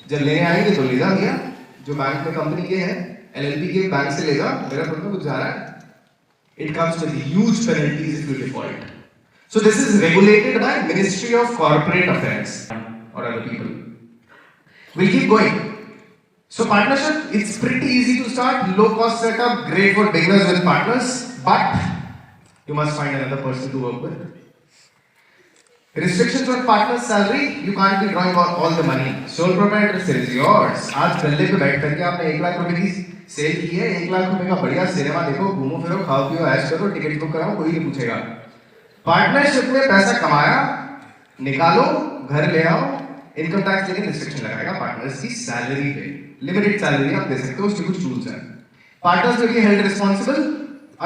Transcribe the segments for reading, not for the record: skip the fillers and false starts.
जब लेने आएंगे तो लेगा भैया, जो बैंक में कंपनी के है, एलएलपी के बैंक से लेगा, मेरा खुद में कुछ जा रहा है. It comes with huge penalties if you default. So this is regulated by Ministry of Corporate Affairs or other people. We'll keep going. So partnership, it's pretty easy to start, low cost setup, great for beginners with partners, but you must find another person to work with. Restrictions on partner's salary, you can't be drawing all the money. Sole proprietorship is yours. आज गल्ले पे बैठ करके आपने 1 लाख रुपए की cell की है, 1 लाख रुपए का बढ़िया सिनेमा देखो, घूमो फिरो, खाओ पियो, ऐश करो, टिकट बुक कराओ, कोई नहीं पूछेगा. पार्टनरशिप में पैसा कमाया, निकालो, घर ले आओ, इनकम टैक्स लेकिन रिस्ट्रिक्शन लगाएगा पार्टनर्स की सैलरी पे. लिमिटेड सैलरी आप दे सकते हो, उसके कुछ रूल्स हैं. Partners will be held responsible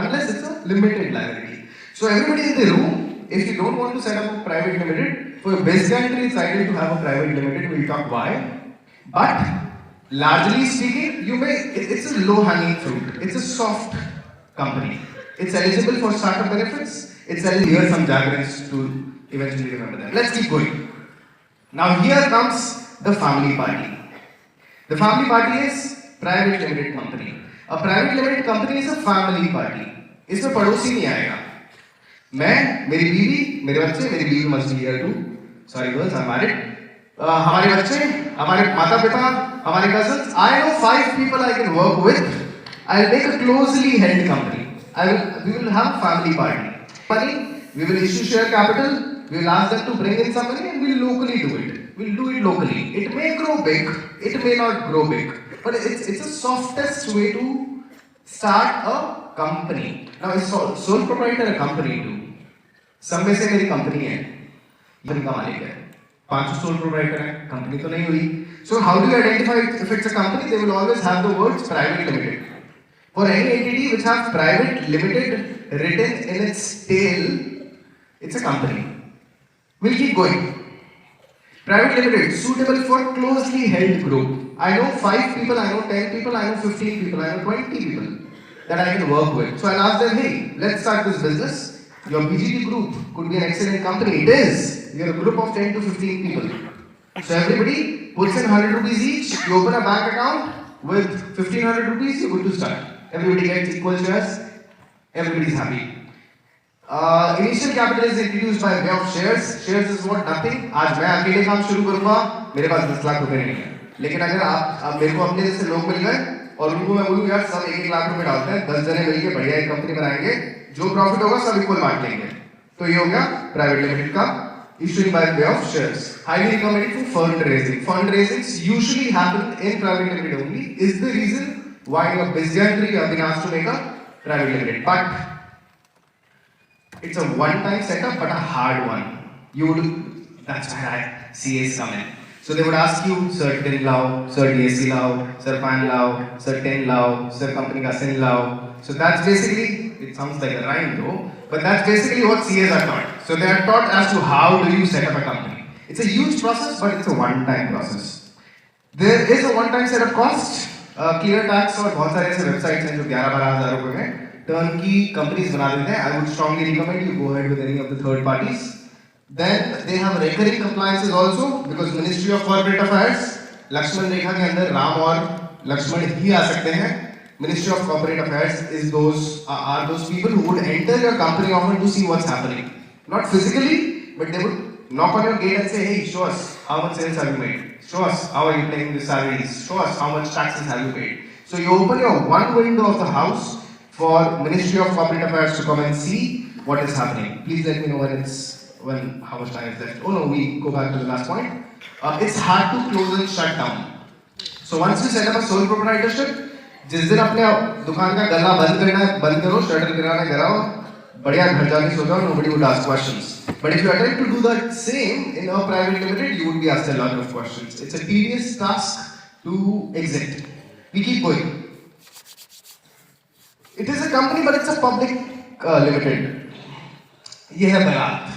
unless it's a limited liability. So everybody in the room, if you don't want to set up a private limited, for your best country it's ideal to have a private limited. We'll talk why. But largely speaking, it's a low hanging fruit. It's a soft company. It's eligible for startup benefits. It's eligible. Here some jargons to eventually remember them. Let's keep going. Now here comes the family party. The family party is private limited company. A private limited company is a family party. इसमें पड़ोसी नहीं आएगा. मैं, मेरी बीवी, मेरे बच्चे, मेरी बीवी must be here too, sorry girls, I am married, हमारे बच्चे, हमारे माता पिता, हमारे cousins. I know 5 people I can work with. I'll make a closely held company. We will have family party. Money, we will issue share capital. We will ask them to bring in some money and we'll locally do it. We'll do it locally. It may grow big, it may not grow big, but it's the softest way to start a company. Now is sole proprietor a company too? सब में से मेरी company है, company का मालिक है, 5 sole proprietor है, company तो नहीं हुई. So how do you identify if it's a company? They will always have the words private limited. For any entity which has private limited written in its tail, it's a company. We'll keep going. Private limited, suitable for closely held group. I know 5 people, I know 10 people, I know 15 people, I know 20 people that I can work with. So I'll ask them, hey, let's start this business. Your BGT group could be an excellent company. It is. You're a group of 10 to 15 people. So everybody puts in 100 rupees each. You open a bank account with 1500 rupees, you're good to start. Everybody gets equal shares. Everybody's happy. Initial capital is introduced by way of shares. Shares is what? Nothing. आज मैं अकेले काम शुरू करूँगा, मेरे पास 10 लाख रुपए नहीं है. लेकिन अगर आप मेरे को अपने जैसे लोग मिल गए और उनको मैं बोलूँ यार सब 1-1 लाख रुपए डालते हैं, 10 जने मिलके बढ़िया एक कंपनी बनाएंगे, जो प्रॉफिट होगा सब इक्वल बांट लेंगे. तो ये हो गया प्राइवेट लिमिटेड का issuing by way of shares. Highly recommended for fundraising. Fundraisings usually happen in private limited only. Is the reason why in a Bizjantry you have been asked to make a private limited. But it's a one-time setup, but a hard one. That's where CAs come in. So they would ask you, sir, tin lao, sir, DSC lao, sir, pan lao, sir, tin lao, sir, company ka sin lao. So that's basically, it sounds like a rhyme though, but that's basically what CAs are taught. So they are taught as to how do you set up a company. It's a huge process, but it's a one-time process. There is a one-time setup cost. Clear tax और बहुत सारे ऐसे websites हैं जो 11-12 हज़ार रुपए में turnkey companies बना देते हैं. I would strongly recommend you go ahead with any of the third parties. Then they have recurring compliances also because Ministry of Corporate Affairs, Lakshman Rekha के अंदर राम और लक्ष्मण ही आ सकते हैं. Ministry of Corporate Affairs is are those people who would enter your company often to see what's happening. Not physically, but they would knock on your gate and say, hey, show us how much sales have you made. Show us how are you paying the salaries. Show us how much taxes have you paid. So you open your one window of the house for Ministry of Corporate Affairs to come and see what is happening. Please let me know how much time is left. Oh no, we go back to the last point. It's hard to close and shut down. So once you set up a sole proprietorship, जिस दिन अपने दुकान का गला बंद करना है बंद करो, शटर गिराना गिराओ, बढ़िया घर जाके सो जाओ, nobody would ask questions. But if you attempt to do the same in a private limited, you would be asked a lot of questions. It's a tedious task to exit. We keep going. It is a company, but it's a public limited. ये है बारात,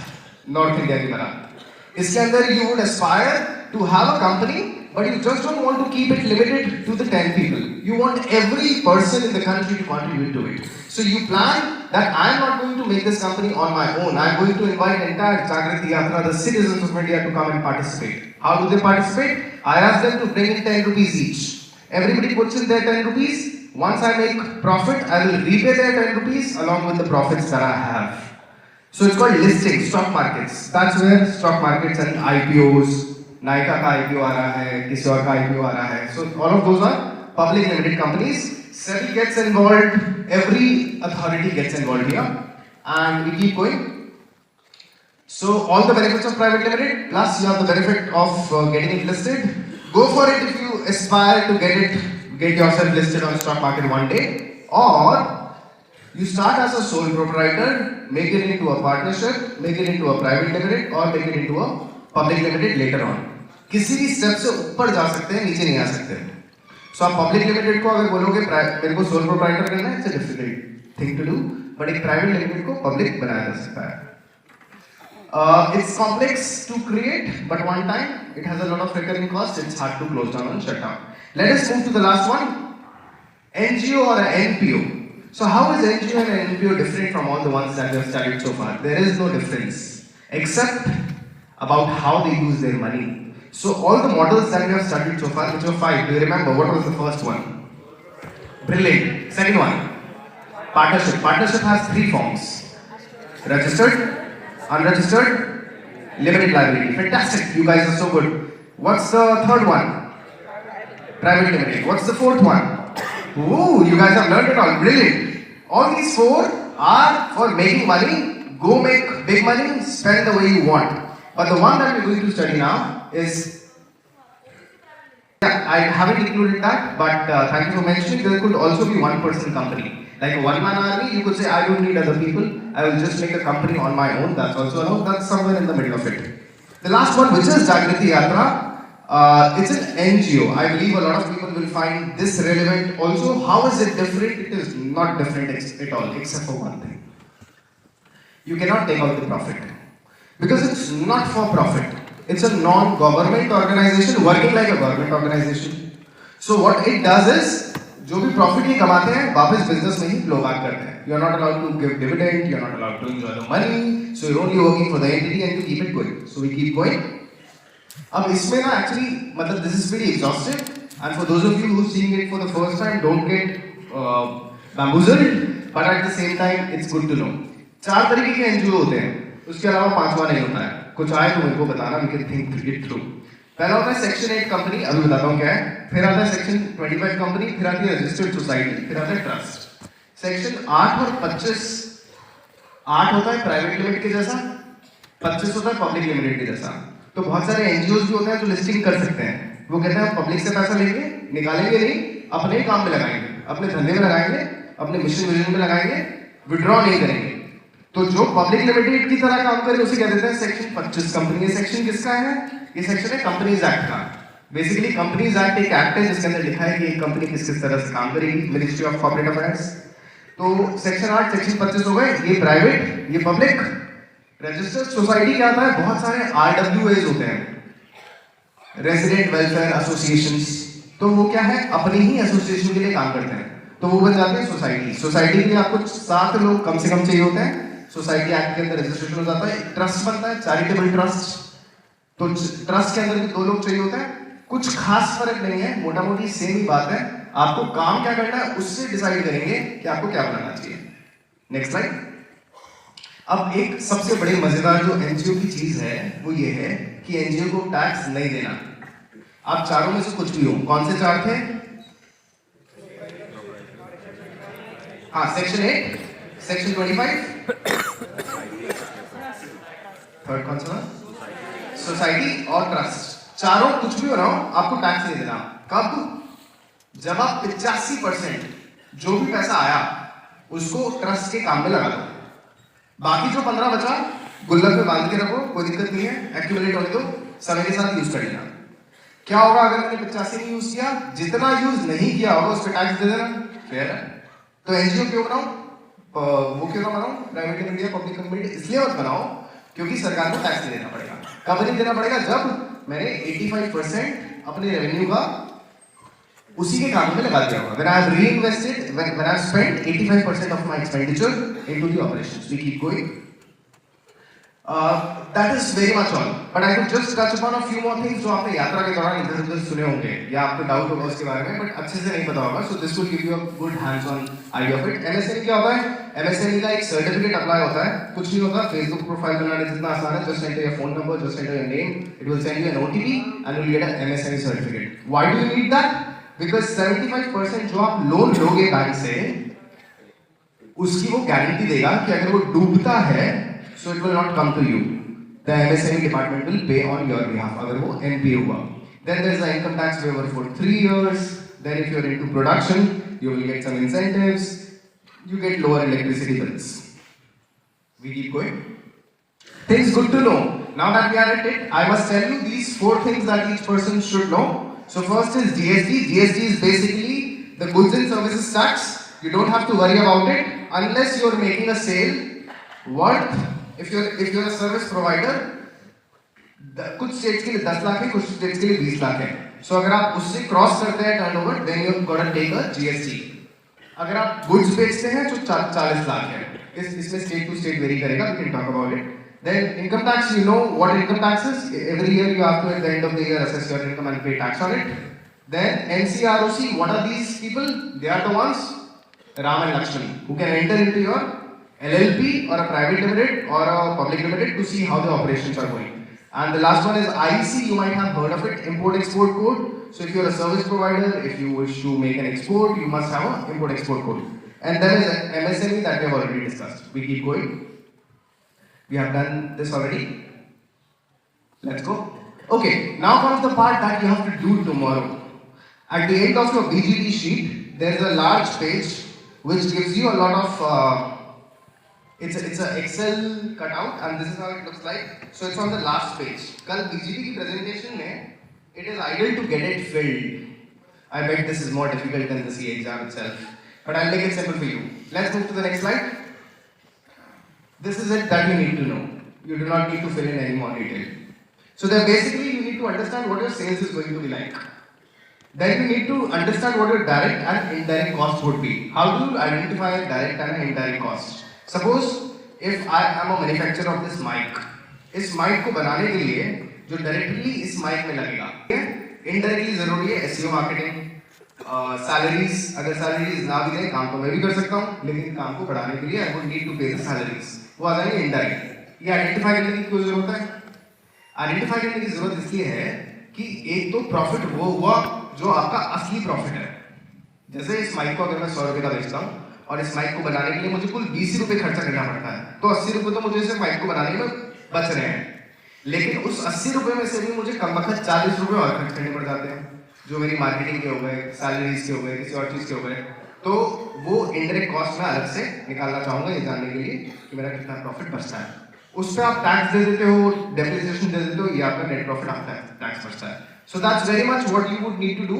north India की बारात. इसके अंदर you would aspire to have a company but you just don't want to keep it limited to the 10 people. You want every person in the country to contribute to it. So you plan that I am not going to make this company on my own. I am going to invite entire Jagriti Yatra, the citizens of India, to come and participate. How do they participate? I ask them to bring in 10 rupees each. Everybody puts in their 10 rupees. Once I make profit, I will repay their 10 rupees along with the profits that I have. So it's called listing, stock markets. That's where stock markets and IPOs, Nykaa का IPO आ रहा है, किसी और का IPO आ रहा है. So all of those are public limited companies. SEBI gets involved, every authority gets involved here, and we keep going. So all the benefits of private limited, plus you have the benefit of getting it listed. Go for it if you aspire to get yourself listed on stock market one day, or you start as a sole proprietor, make it into a partnership, make it into a private limited, or make it into a public limited later on. किसी भी step से ऊपर जा सकते हैं, नीचे नहीं आ सकते. So आप public limited को अगर बोलोगे मेरे को sole proprietor करना है, it's a difficult thing to do, but एक private limited को public बनाया जा सकता है. It's complex to create, but one time it has a lot of recurring costs. It's hard to close down and shut down. Let us move to the last one, NGO or NPO. So how is NGO and NPO different from all the ones that we have studied so far? There is no difference, except about how they use their money. So all the models that we have studied so far, which were 5, do you remember what was the first one? Brilliant. Second one, partnership. Partnership has 3 forms: registered, unregistered, limited liability. Fantastic, you guys are so good. What's the third one? Private limited. What's the fourth one? Ooh, you guys have learned it all. Brilliant. All these 4 are for making money. Go make big money, spend the way you want. But the one that we're going to study now is, I haven't included that, but thank you for mentioning. There could also be one-person company. Like a one-man army, you could say, I don't need other people. I will just make a company on my own. That's also allowed. That's somewhere in the middle of it. The last one, which is Jagriti Yatra, it's an NGO. I believe a lot of people will find this relevant also. How is it different? It is not different at all, except for one thing. You cannot take out the profit. Because it's not for profit. It's a non-government organization working like a government organization. So what it does is, जो भी profit ये कमाते हैं वापस business में ही flow back करते हैं. You are not allowed to give dividend, you are not allowed to enjoy the money, so you only working for the entity and you keep it going. So we keep going. अब इसमें ना actually मतलब this is very exhaustive, and for those of you who seeing it for the first time, don't get bamboozled, but at the same time it's good to know. 4 तरीके के NGO होते हैं, उसके अलावा 5वां नहीं होता है. कुछ आए तो मेरे को बताना, we can think it through. पहला होता है सेक्शन 8 कंपनी, अभी बताता हूँ क्या है. फिर आता है सेक्शन 25 कंपनी, फिर आती है रजिस्टर्ड सोसाइटी, फिर आता है ट्रस्ट. सेक्शन 8 और 25, 8 होता है प्राइवेट लिमिटेड के जैसा, 25 होता है पब्लिक लिमिटेड के जैसा. तो बहुत सारे एनजीओज भी होते हैं जो लिस्टिंग कर सकते हैं. वो कहते हैं पब्लिक से पैसा लेंगे, निकालेंगे नहीं, अपने ही काम में लगाएंगे, अपने धंधे में लगाएंगे, अपने मिशन विजन में लगाएंगे, विड्रॉ नहीं करेंगे. तो जो पब्लिक लिमिटेड की तरह काम करे उसे क्या देते हैं सेक्शन 25 कंपनी. ये सेक्शन किसका है? ये सेक्शन है कंपनीज एक्ट का. बेसिकली कंपनीज एक्ट एक एक्ट है जिसके अंदर लिखा है कि एक कंपनी किस किस तरह से काम करेगी. Ministry of corporate affairs. तो सेक्शन 8 सेक्शन 25 हो गए. ये प्राइवेट, ये पब्लिक. रजिस्टर्ड सोसाइटी क्या आता है? बहुत सारे RWAs होते हैं, रेजिडेंट वेलफेयर एसोसिएशंस. तो वो क्या है? अपनी ही एसोसिएशन के लिए काम करते हैं, तो वो बन जाते हैं सोसाइटी. सोसाइटी के लिए आपको 7 लोग कम से कम चाहिए होते हैं. सोसाइटी एक्ट के अंदर रजिस्ट्रेशन हो जाता है. ट्रस्ट बनता है, चैरिटेबल ट्रस्ट. तो ट्रस्ट के अंदर भी 2 लोग चाहिए होते हैं. कुछ खास फर्क नहीं है, मोटा मोटी सेम ही बात है. आपको काम क्या करना है उससे डिसाइड करेंगे कि आपको क्या बनाना चाहिए. Next slide. अब एक सबसे बड़ी मजेदार जो एनजीओ की चीज है वो ये है कि एनजीओ को टैक्स नहीं देना. आप चारों में से कुछ भी हो. कौन से 4 थे? हाँ, सेक्शन 8, सेक्शन 25, थर्ड कौन सा? सोसाइटी और ट्रस्ट. चारों कुछ भी हो रहा हो, आपको टैक्स नहीं देना. कब? जब आप 85% जो भी पैसा आया उसको ट्रस्ट के काम में लगा दो. बाकी जो 15 बचा गुल्लक में बांध के रखो, कोई दिक्कत नहीं है. एक्यूमुलेट होने दो, समय के साथ यूज कर लेना. क्या होगा अगर मैंने 85 नहीं यूज किया? जितना यूज नहीं किया होगा उस पर टैक्स दे देना. फेयर है. तो एनजीओ क्यों बनाओ? वो क्यों ना बनाओ? प्राइवेट लिमिटेड या पब्लिक लिमिटेड इसलिए मत बनाओ क्योंकि सरकार को टैक्स नहीं देना पड़ेगा. कब नहीं देना पड़ेगा? जब मैंने 85% अपने रेवेन्यू का उसी के काम में लगा दिया होगा. When I have reinvested, when I have spent 85% of my expenditure into the operations, we keep going. That is very much all. But I could just touch upon a few more things जो आपने यात्रा के दौरान इधर-उधर सुने होंगे या आपको डाउट होगा उसके बारे में, but अच्छे से नहीं पता होगा. So this will give you a good hands-on idea of it. MSME क्या होता है? MSME का एक सर्टिफिकेट अप्लाई होता है. कुछ नहीं होता. Facebook प्रोफाइल बनाने जितना आसान है. Just enter your phone number, just enter your name. It will send you an OTP and you will get an MSME certificate. Why do you need that? Because 75% जो आप लोन लोगे bank से, उसकी वो गारंटी देगा कि अगर वो डूबता है, so it will not come to you. The MSME department will pay on your behalf. अगर वो NPA हुआ. Then there is an income tax waiver for 3 years. Then if you are into production, you will get some incentives. You get lower electricity bills. We keep going. Things good to know. Now that we are at it, I must tell you these 4 things that each person should know. So first is GST. GST is basically the goods and services tax. You don't have to worry about it unless you are making a sale worth, if you're a service provider, कुछ states के लिए 10 लाख है, कुछ states के लिए 20 लाख है. So अगर आप उससे क्रॉस करते हैं turnover, then you've got to take a GST. अगर आप गुड्स बेचते हैं तो 40 लाख है. इसमें स्टेट टू स्टेट वेरी करेगा. We can talk about it. Then income tax, you know what income tax is. Every year you have to at the end of the year assess your income and pay tax on it. Then NCROC, what are these people? They are the ones, Ram and Lakshman, who can enter into your LLP or a private limited or a public limited to see how the operations are going. And the last one is IEC. You might have heard of it, Import Export Code. So if you are a service provider, if you wish to make an export, you must have an Import Export Code. And then is MSME that we have already discussed. We keep going. We have done this already. Let's go. Okay, now comes the part that you have to do tomorrow. At the end of your BGT sheet, there is a large page which gives you a lot of. It's an Excel cutout, and this is how it looks like. So it's on the last page. कल BGT की presentation में, it is ideal to get it filled. I bet this is more difficult than the CA exam itself, but I'll make it simple for you. Let's move to the next slide. This is it that you need to know. You do not need to fill in any more detail. So then basically you need to understand what your sales is going to be like. Then you need to understand what your direct and indirect cost would be. How do you identify a direct and indirect cost? Suppose if I am a manufacturer of this mic, इस mic को बनाने के लिए जो directly इस mic में लगेगा, indirectly जरूरी है SEO marketing, salaries. अगर salaries ना भी दें, काम तो मैं भी कर सकता हूँ, लेकिन काम को बढ़ाने के लिए I would need to pay the salaries. वो आ जाएंगे indirect. ये identify करने की कोई जरूरत है? Identify करने की जरूरत इसलिए है कि एक तो profit वो हुआ जो आपका असली प्रॉफिट है. जैसे इस माइक को अगर मैं 100 रुपए का बेचता हूँ और इस माइक को बनाने के लिए मुझे कुल 20 रुपए खर्चा करना पड़ता है, तो 80 रुपए तो मुझे इस माइक को बनाने में बच रहे हैं. लेकिन उस 80 रुपए में से भी मुझे कम वक्त 40 रुपए और खर्च करने पड़ जाते हैं, जो मेरी मार्केटिंग के हो गए, सैलरीज के हो गए, किसी और चीज के हो गए. तो वो इनडायरेक्ट कॉस्ट में अलग से निकालना चाहूंगा ये जानने के लिए कि मेरा कितना प्रॉफिट बचता है. उस पर आप टैक्स दे देते हो, डेप्रिसिएशन दे देते हो, ये आपका नेट प्रॉफिट आफ्टर टैक्स बचता है. So that's very much what you would need to do.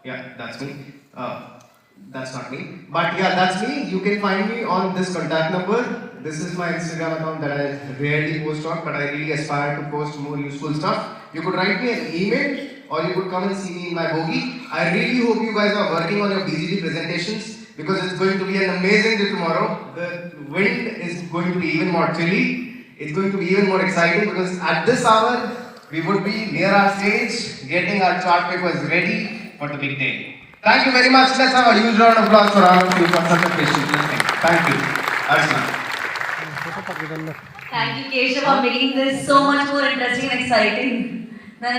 Yeah, that's me. That's not me. But yeah, that's me. You can find me on this contact number. This is my Instagram account that I rarely post on, but I really aspire to post more useful stuff. You could write me an email or you could come and see me in my bogie. I really hope you guys are working on your BGT presentations because it's going to be an amazing day tomorrow. The wind is going to be even more chilly. It's going to be even more exciting because at this hour, we would be near our stage, getting our chart papers ready for the big day. Thank you very much. Let's have a huge round of applause for all of you for such a patient listening. Thank you. Archana. Thank you, Keshav, for making this so much more interesting and exciting.